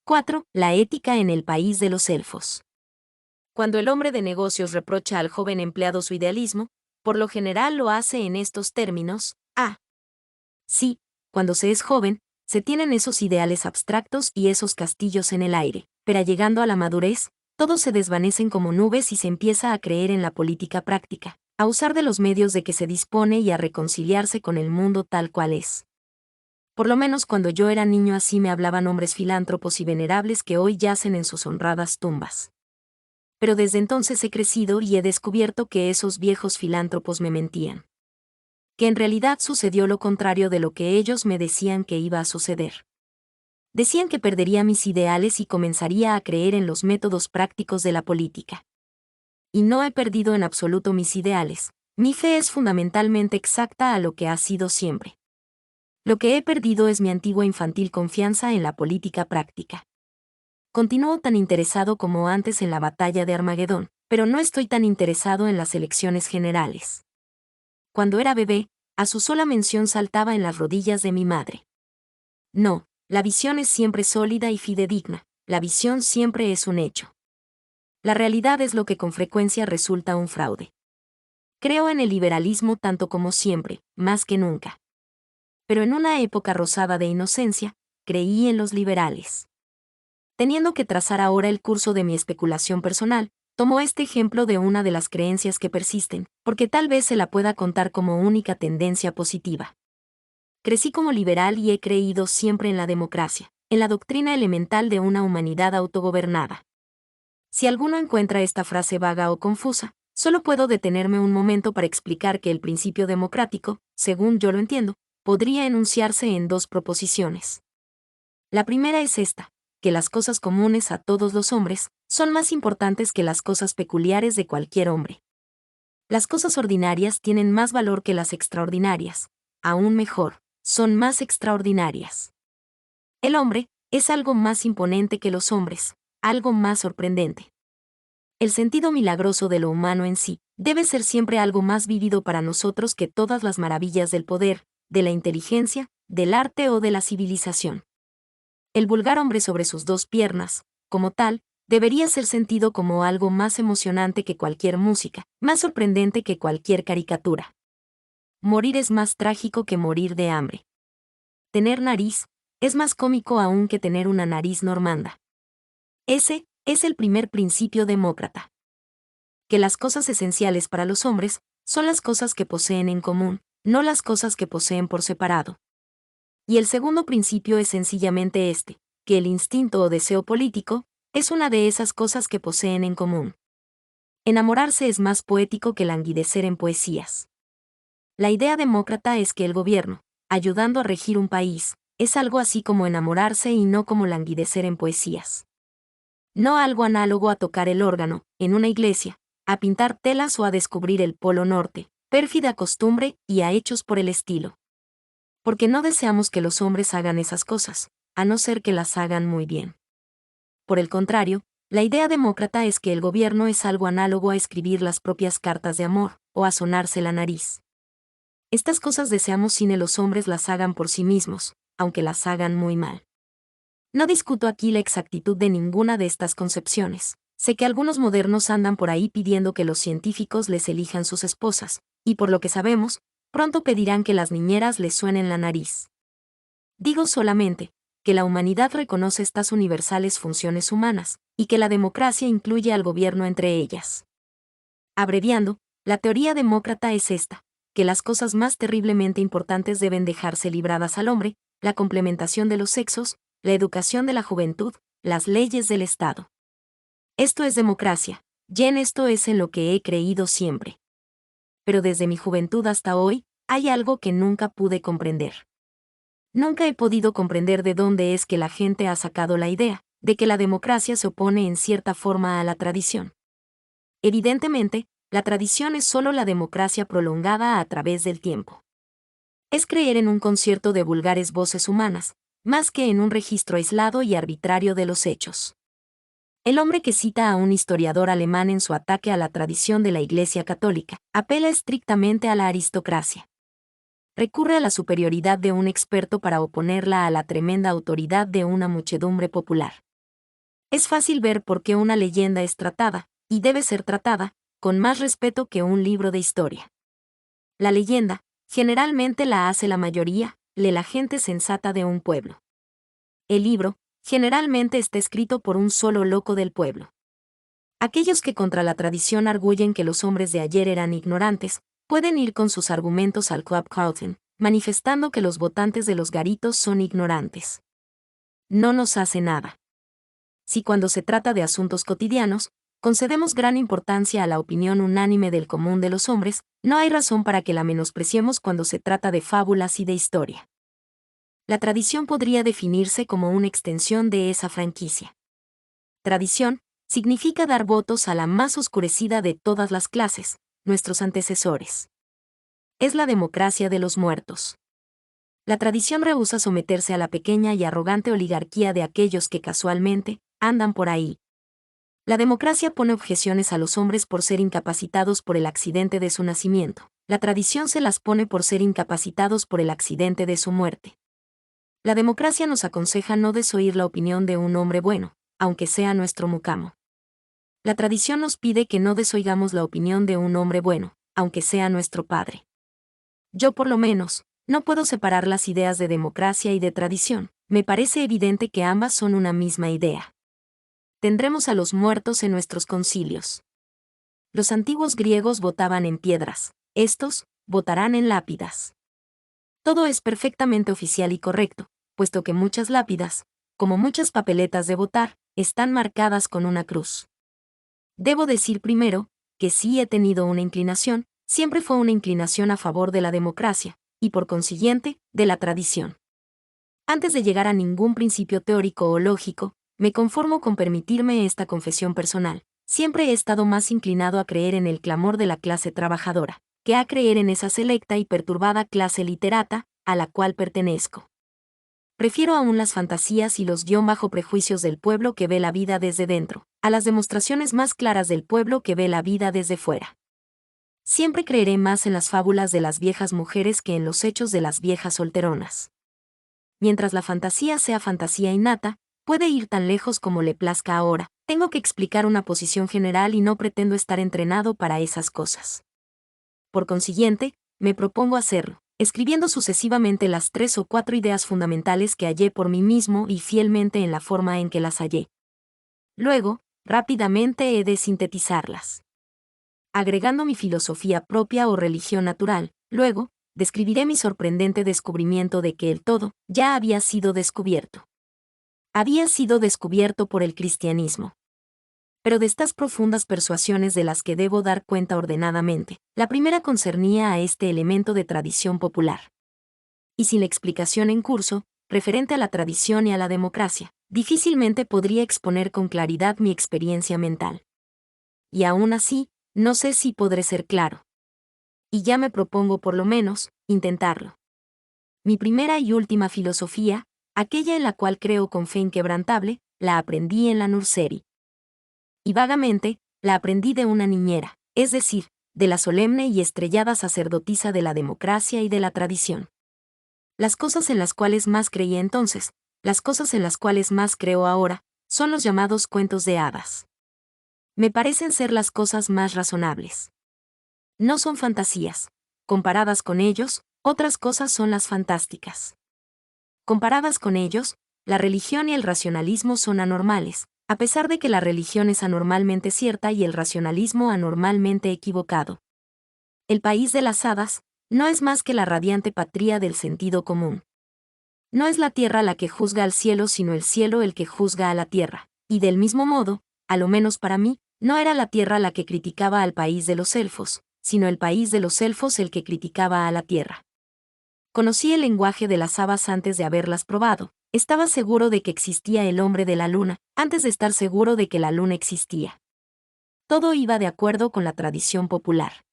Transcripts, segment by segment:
4. La ética en el país de los elfos. Cuando el hombre de negocios reprocha al joven empleado su idealismo, por lo general lo hace en estos términos: sí, cuando se es joven, se tienen esos ideales abstractos y esos castillos en el aire, pero llegando a la madurez, todos se desvanecen como nubes y se empieza a creer en la política práctica, a usar de los medios de que se dispone y a reconciliarse con el mundo tal cual es. Por lo menos cuando yo era niño así me hablaban hombres filántropos y venerables que hoy yacen en sus honradas tumbas. Pero desde entonces he crecido y he descubierto que esos viejos filántropos me mentían. Que en realidad sucedió lo contrario de lo que ellos me decían que iba a suceder. Decían que perdería mis ideales y comenzaría a creer en los métodos prácticos de la política. Y no he perdido en absoluto mis ideales. Mi fe es fundamentalmente exacta a lo que ha sido siempre. Lo que he perdido es mi antigua infantil confianza en la política práctica. Continúo tan interesado como antes en la batalla de Armagedón, pero no estoy tan interesado en las elecciones generales. Cuando era bebé, a su sola mención saltaba en las rodillas de mi madre. No, la visión es siempre sólida y fidedigna, la visión siempre es un hecho. La realidad es lo que con frecuencia resulta un fraude. Creo en el liberalismo tanto como siempre, más que nunca. Pero en una época rosada de inocencia, creí en los liberales. Teniendo que trazar ahora el curso de mi especulación personal, tomo este ejemplo de una de las creencias que persisten, porque tal vez se la pueda contar como única tendencia positiva. Crecí como liberal y he creído siempre en la democracia, en la doctrina elemental de una humanidad autogobernada. Si alguno encuentra esta frase vaga o confusa, solo puedo detenerme un momento para explicar que el principio democrático, según yo lo entiendo, podría enunciarse en dos proposiciones. La primera es esta: que las cosas comunes a todos los hombres son más importantes que las cosas peculiares de cualquier hombre. Las cosas ordinarias tienen más valor que las extraordinarias, aún mejor, son más extraordinarias. El hombre es algo más imponente que los hombres, algo más sorprendente. El sentido milagroso de lo humano en sí debe ser siempre algo más vívido para nosotros que todas las maravillas del poder, de la inteligencia, del arte o de la civilización. El vulgar hombre sobre sus dos piernas, como tal, debería ser sentido como algo más emocionante que cualquier música, más sorprendente que cualquier caricatura. Morir es más trágico que morir de hambre. Tener nariz es más cómico aún que tener una nariz normanda. Ese es el primer principio demócrata. Que las cosas esenciales para los hombres son las cosas que poseen en común, no las cosas que poseen por separado. Y el segundo principio es sencillamente este: que el instinto o deseo político es una de esas cosas que poseen en común. Enamorarse es más poético que languidecer en poesías. La idea demócrata es que el gobierno, ayudando a regir un país, es algo así como enamorarse y no como languidecer en poesías. No algo análogo a tocar el órgano, en una iglesia, a pintar telas o a descubrir el Polo Norte, pérfida costumbre y a hechos por el estilo. Porque no deseamos que los hombres hagan esas cosas, a no ser que las hagan muy bien. Por el contrario, la idea demócrata es que el gobierno es algo análogo a escribir las propias cartas de amor, o a sonarse la nariz. Estas cosas deseamos sin que los hombres las hagan por sí mismos, aunque las hagan muy mal. No discuto aquí la exactitud de ninguna de estas concepciones. Sé que algunos modernos andan por ahí pidiendo que los científicos les elijan sus esposas, y por lo que sabemos, pronto pedirán que las niñeras les suenen la nariz. Digo solamente que la humanidad reconoce estas universales funciones humanas, y que la democracia incluye al gobierno entre ellas. Abreviando, la teoría demócrata es esta: que las cosas más terriblemente importantes deben dejarse libradas al hombre, la complementación de los sexos, la educación de la juventud, las leyes del Estado. Esto es democracia, y en esto es en lo que he creído siempre. Pero desde mi juventud hasta hoy, hay algo que nunca pude comprender. Nunca he podido comprender de dónde es que la gente ha sacado la idea de que la democracia se opone en cierta forma a la tradición. Evidentemente, la tradición es solo la democracia prolongada a través del tiempo. Es creer en un concierto de vulgares voces humanas, más que en un registro aislado y arbitrario de los hechos. El hombre que cita a un historiador alemán en su ataque a la tradición de la Iglesia Católica apela estrictamente a la aristocracia. Recurre a la superioridad de un experto para oponerla a la tremenda autoridad de una muchedumbre popular. Es fácil ver por qué una leyenda es tratada, y debe ser tratada, con más respeto que un libro de historia. La leyenda, generalmente la hace la mayoría, la gente sensata de un pueblo. El libro, generalmente está escrito por un solo loco del pueblo. Aquellos que contra la tradición arguyen que los hombres de ayer eran ignorantes, pueden ir con sus argumentos al Club Carlton, manifestando que los votantes de los garitos son ignorantes. No nos hace nada. Si cuando se trata de asuntos cotidianos, concedemos gran importancia a la opinión unánime del común de los hombres, no hay razón para que la menospreciemos cuando se trata de fábulas y de historia. La tradición podría definirse como una extensión de esa franquicia. Tradición significa dar votos a la más oscurecida de todas las clases, nuestros antecesores. Es la democracia de los muertos. La tradición rehúsa someterse a la pequeña y arrogante oligarquía de aquellos que casualmente andan por ahí. La democracia pone objeciones a los hombres por ser incapacitados por el accidente de su nacimiento. La tradición se las pone por ser incapacitados por el accidente de su muerte. La democracia nos aconseja no desoír la opinión de un hombre bueno, aunque sea nuestro mucamo. La tradición nos pide que no desoigamos la opinión de un hombre bueno, aunque sea nuestro padre. Yo por lo menos, no puedo separar las ideas de democracia y de tradición, me parece evidente que ambas son una misma idea. Tendremos a los muertos en nuestros concilios. Los antiguos griegos votaban en piedras, estos votarán en lápidas. Todo es perfectamente oficial y correcto, puesto que muchas lápidas, como muchas papeletas de votar, están marcadas con una cruz. Debo decir primero, que sí he tenido una inclinación, siempre fue una inclinación a favor de la democracia, y por consiguiente, de la tradición. Antes de llegar a ningún principio teórico o lógico, me conformo con permitirme esta confesión personal. Siempre he estado más inclinado a creer en el clamor de la clase trabajadora, que a creer en esa selecta y perturbada clase literata, a la cual pertenezco. Prefiero aún las fantasías y los bajo prejuicios del pueblo que ve la vida desde dentro, a las demostraciones más claras del pueblo que ve la vida desde fuera. Siempre creeré más en las fábulas de las viejas mujeres que en los hechos de las viejas solteronas. Mientras la fantasía sea fantasía innata, puede ir tan lejos como le plazca ahora. Tengo que explicar una posición general y no pretendo estar entrenado para esas cosas. Por consiguiente, me propongo hacerlo, escribiendo sucesivamente las 3 o 4 ideas fundamentales que hallé por mí mismo y fielmente en la forma en que las hallé. Luego, rápidamente he de sintetizarlas. Agregando mi filosofía propia o religión natural, luego, describiré mi sorprendente descubrimiento de que el todo ya había sido descubierto. Había sido descubierto por el cristianismo. Pero de estas profundas persuasiones de las que debo dar cuenta ordenadamente, la primera concernía a este elemento de tradición popular. Y sin la explicación en curso, referente a la tradición y a la democracia, difícilmente podría exponer con claridad mi experiencia mental. Y aún así, no sé si podré ser claro. Y ya me propongo por lo menos, intentarlo. Mi primera y última filosofía, aquella en la cual creo con fe inquebrantable, la aprendí en la nursery. Y vagamente, la aprendí de una niñera, es decir, de la solemne y estrellada sacerdotisa de la democracia y de la tradición. Las cosas en las cuales más creí entonces, las cosas en las cuales más creo ahora, son los llamados cuentos de hadas. Me parecen ser las cosas más razonables. No son fantasías. Comparadas con ellos, otras cosas son las fantásticas. Comparadas con ellos, la religión y el racionalismo son anormales, a pesar de que la religión es anormalmente cierta y el racionalismo anormalmente equivocado. El país de las hadas no es más que la radiante patria del sentido común. No es la tierra la que juzga al cielo, sino el cielo el que juzga a la tierra, y del mismo modo, a lo menos para mí, no era la tierra la que criticaba al país de los elfos, sino el país de los elfos el que criticaba a la tierra. Conocí el lenguaje de las habas antes de haberlas probado. Estaba seguro de que existía el hombre de la luna, antes de estar seguro de que la luna existía. Todo iba de acuerdo con la tradición popular.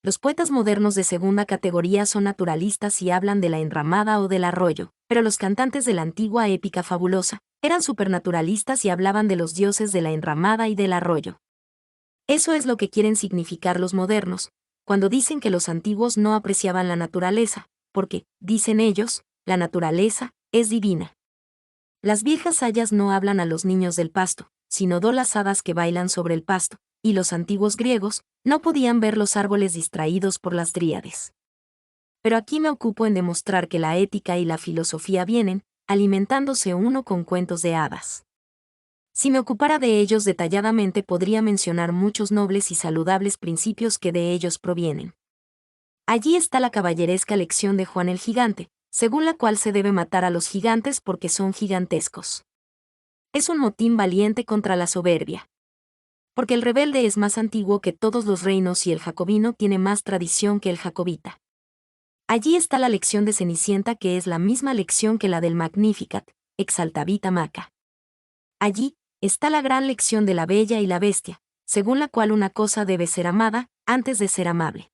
Los poetas modernos de segunda categoría son naturalistas y hablan de la enramada o del arroyo, pero los cantantes de la antigua épica fabulosa eran supernaturalistas y hablaban de los dioses de la enramada y del arroyo. Eso es lo que quieren significar los modernos, cuando dicen que los antiguos no apreciaban la naturaleza, porque, dicen ellos, la naturaleza es divina. Las viejas hayas no hablan a los niños del pasto, sino las hadas que bailan sobre el pasto, y los antiguos griegos no podían ver los árboles distraídos por las dríades. Pero aquí me ocupo en demostrar que la ética y la filosofía vienen, alimentándose uno con cuentos de hadas. Si me ocupara de ellos detalladamente podría mencionar muchos nobles y saludables principios que de ellos provienen. Allí está la caballeresca lección de Juan el Gigante, según la cual se debe matar a los gigantes porque son gigantescos. Es un motín valiente contra la soberbia. Porque el rebelde es más antiguo que todos los reinos y el jacobino tiene más tradición que el jacobita. Allí está la lección de Cenicienta, que es la misma lección que la del Magnificat, Exaltavita Maca. Allí está la gran lección de la Bella y la Bestia, según la cual una cosa debe ser amada antes de ser amable.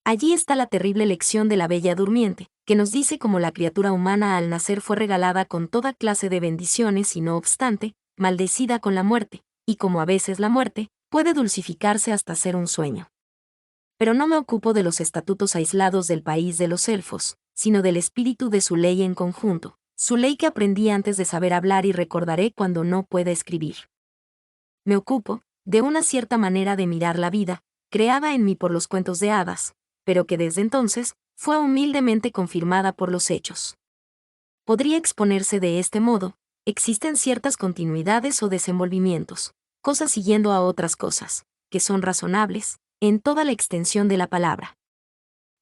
Allí está la terrible lección de la Bella Durmiente, que nos dice cómo la criatura humana al nacer fue regalada con toda clase de bendiciones y no obstante, maldecida con la muerte, y como a veces la muerte puede dulcificarse hasta ser un sueño. Pero no me ocupo de los estatutos aislados del país de los elfos, sino del espíritu de su ley en conjunto, su ley que aprendí antes de saber hablar y recordaré cuando no pueda escribir. Me ocupo, de una cierta manera de mirar la vida, creada en mí por los cuentos de hadas, pero que desde entonces fue humildemente confirmada por los hechos. Podría exponerse de este modo: existen ciertas continuidades o desenvolvimientos, cosas siguiendo a otras cosas, que son razonables, en toda la extensión de la palabra.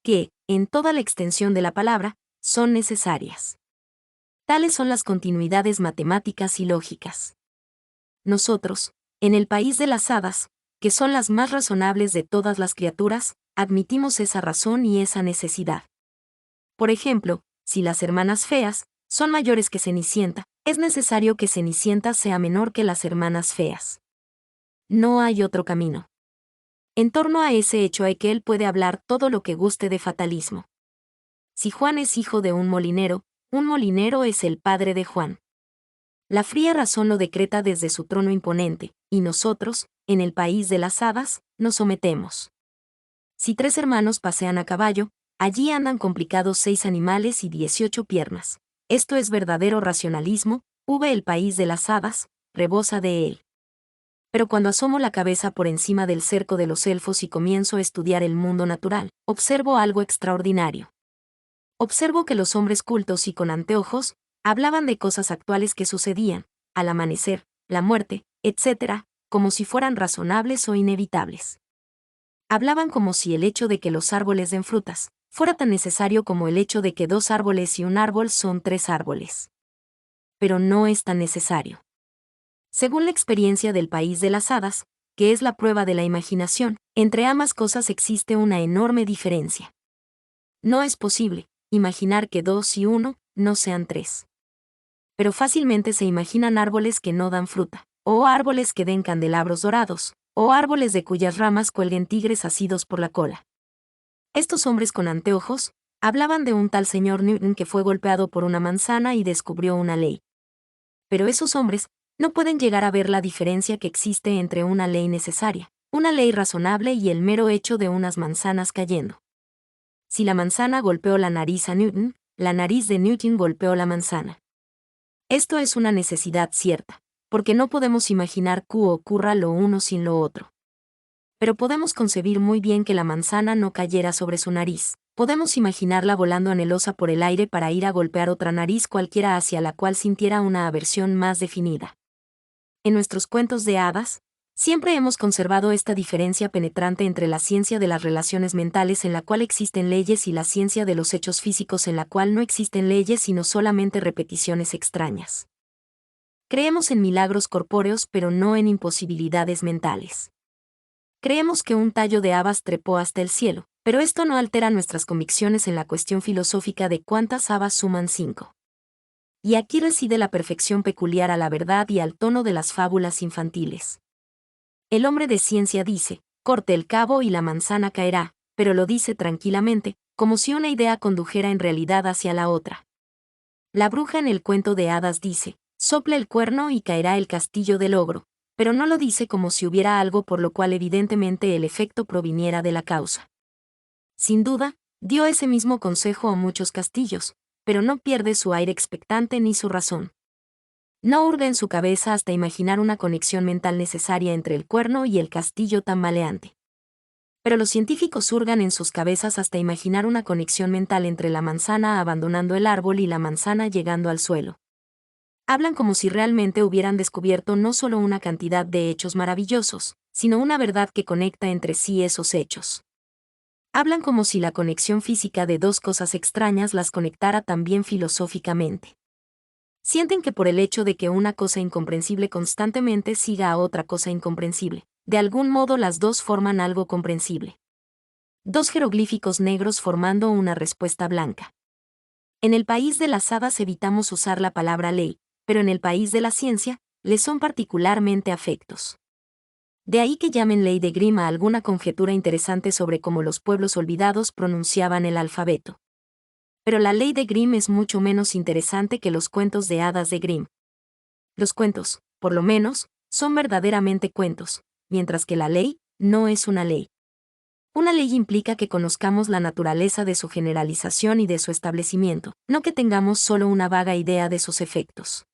Que, en toda la extensión de la palabra, son necesarias. Tales son las continuidades matemáticas y lógicas. Nosotros, en el país de las hadas, que son las más razonables de todas las criaturas, admitimos esa razón y esa necesidad. Por ejemplo, si las hermanas feas son mayores que Cenicienta, es necesario que Cenicienta sea menor que las hermanas feas. No hay otro camino. En torno a ese hecho hay que él puede hablar todo lo que guste de fatalismo. Si Juan es hijo de un molinero es el padre de Juan. La fría razón lo decreta desde su trono imponente, y nosotros, en el país de las hadas, nos sometemos. Si 3 hermanos pasean a caballo, allí andan complicados 6 animales y 18 piernas. Esto es verdadero racionalismo, el país de las hadas rebosa de él. Pero cuando asomo la cabeza por encima del cerco de los elfos y comienzo a estudiar el mundo natural, observo algo extraordinario. Observo que los hombres cultos y con anteojos hablaban de cosas actuales que sucedían, al amanecer, la muerte, etc., como si fueran razonables o inevitables. Hablaban como si el hecho de que los árboles den frutas fuera tan necesario como el hecho de que 2 árboles y un árbol son 3 árboles. Pero no es tan necesario. Según la experiencia del país de las hadas, que es la prueba de la imaginación, entre ambas cosas existe una enorme diferencia. No es posible imaginar que 2 y 1 no sean 3. Pero fácilmente se imaginan árboles que no dan fruta, o árboles que den candelabros dorados, o árboles de cuyas ramas cuelguen tigres asidos por la cola. Estos hombres con anteojos hablaban de un tal señor Newton que fue golpeado por una manzana y descubrió una ley. Pero esos hombres no pueden llegar a ver la diferencia que existe entre una ley necesaria, una ley razonable y el mero hecho de unas manzanas cayendo. Si la manzana golpeó la nariz a Newton, la nariz de Newton golpeó la manzana. Esto es una necesidad cierta, porque no podemos imaginar que ocurra lo uno sin lo otro. Pero podemos concebir muy bien que la manzana no cayera sobre su nariz. Podemos imaginarla volando anhelosa por el aire para ir a golpear otra nariz cualquiera hacia la cual sintiera una aversión más definida. En nuestros cuentos de hadas, siempre hemos conservado esta diferencia penetrante entre la ciencia de las relaciones mentales en la cual existen leyes y la ciencia de los hechos físicos en la cual no existen leyes sino solamente repeticiones extrañas. Creemos en milagros corpóreos pero no en imposibilidades mentales. Creemos que un tallo de habas trepó hasta el cielo, pero esto no altera nuestras convicciones en la cuestión filosófica de cuántas habas suman 5. Y aquí reside la perfección peculiar a la verdad y al tono de las fábulas infantiles. El hombre de ciencia dice, corte el cabo y la manzana caerá, pero lo dice tranquilamente, como si una idea condujera en realidad hacia la otra. La bruja en el cuento de hadas dice, sopla el cuerno y caerá el castillo del ogro, pero no lo dice como si hubiera algo por lo cual evidentemente el efecto proviniera de la causa. Sin duda, dio ese mismo consejo a muchos castillos, pero no pierde su aire expectante ni su razón. no hurga en su cabeza hasta imaginar una conexión mental necesaria entre el cuerno y el castillo tambaleante. Pero los científicos hurgan en sus cabezas hasta imaginar una conexión mental entre la manzana abandonando el árbol y la manzana llegando al suelo. Hablan como si realmente hubieran descubierto no solo una cantidad de hechos maravillosos, sino una verdad que conecta entre sí esos hechos. Hablan como si la conexión física de dos cosas extrañas las conectara también filosóficamente. Sienten que por el hecho de que una cosa incomprensible constantemente siga a otra cosa incomprensible, de algún modo las dos forman algo comprensible. Dos jeroglíficos negros formando una respuesta blanca. En el país de las hadas evitamos usar la palabra ley, pero en el país de la ciencia, les son particularmente afectos. De ahí que llamen ley de Grimm a alguna conjetura interesante sobre cómo los pueblos olvidados pronunciaban el alfabeto. Pero la ley de Grimm es mucho menos interesante que los cuentos de hadas de Grimm. Los cuentos, por lo menos, son verdaderamente cuentos, mientras que la ley no es una ley. Una ley implica que conozcamos la naturaleza de su generalización y de su establecimiento, no que tengamos solo una vaga idea de sus efectos.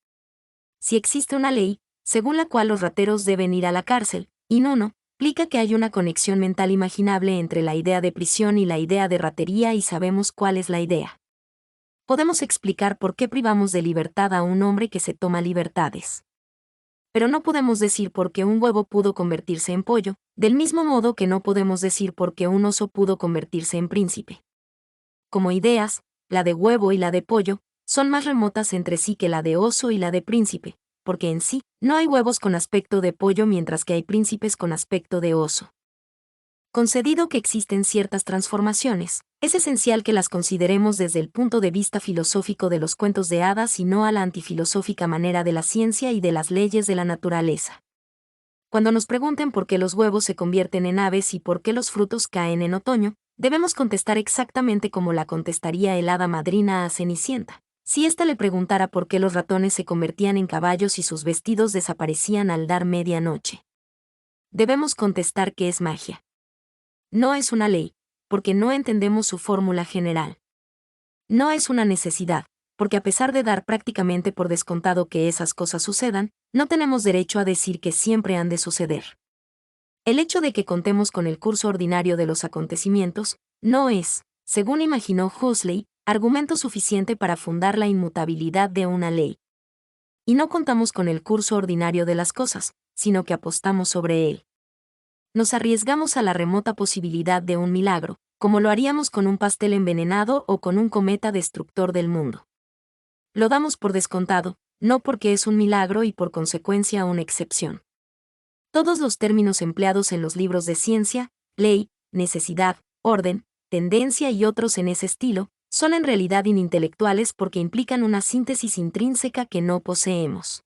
Si existe una ley, según la cual los rateros deben ir a la cárcel, y no, implica que hay una conexión mental imaginable entre la idea de prisión y la idea de ratería y sabemos cuál es la idea. Podemos explicar por qué privamos de libertad a un hombre que se toma libertades. Pero no podemos decir por qué un huevo pudo convertirse en pollo, del mismo modo que no podemos decir por qué un oso pudo convertirse en príncipe. Como ideas, la de huevo y la de pollo, son más remotas entre sí que la de oso y la de príncipe, porque en sí, no hay huevos con aspecto de pollo mientras que hay príncipes con aspecto de oso. Concedido que existen ciertas transformaciones, es esencial que las consideremos desde el punto de vista filosófico de los cuentos de hadas y no a la antifilosófica manera de la ciencia y de las leyes de la naturaleza. Cuando nos pregunten por qué los huevos se convierten en aves y por qué los frutos caen en otoño, debemos contestar exactamente como la contestaría el hada madrina a Cenicienta. Si ésta le preguntara por qué los ratones se convertían en caballos y sus vestidos desaparecían al dar medianoche. Debemos contestar que es magia. No es una ley, porque no entendemos su fórmula general. No es una necesidad, porque a pesar de dar prácticamente por descontado que esas cosas sucedan, no tenemos derecho a decir que siempre han de suceder. El hecho de que contemos con el curso ordinario de los acontecimientos, no es, según imaginó Huxley, argumento suficiente para fundar la inmutabilidad de una ley. Y no contamos con el curso ordinario de las cosas, sino que apostamos sobre él. Nos arriesgamos a la remota posibilidad de un milagro, como lo haríamos con un pastel envenenado o con un cometa destructor del mundo. Lo damos por descontado, no porque es un milagro y por consecuencia una excepción. Todos los términos empleados en los libros de ciencia, ley, necesidad, orden, tendencia y otros en ese estilo, son en realidad inintelectuales porque implican una síntesis intrínseca que no poseemos.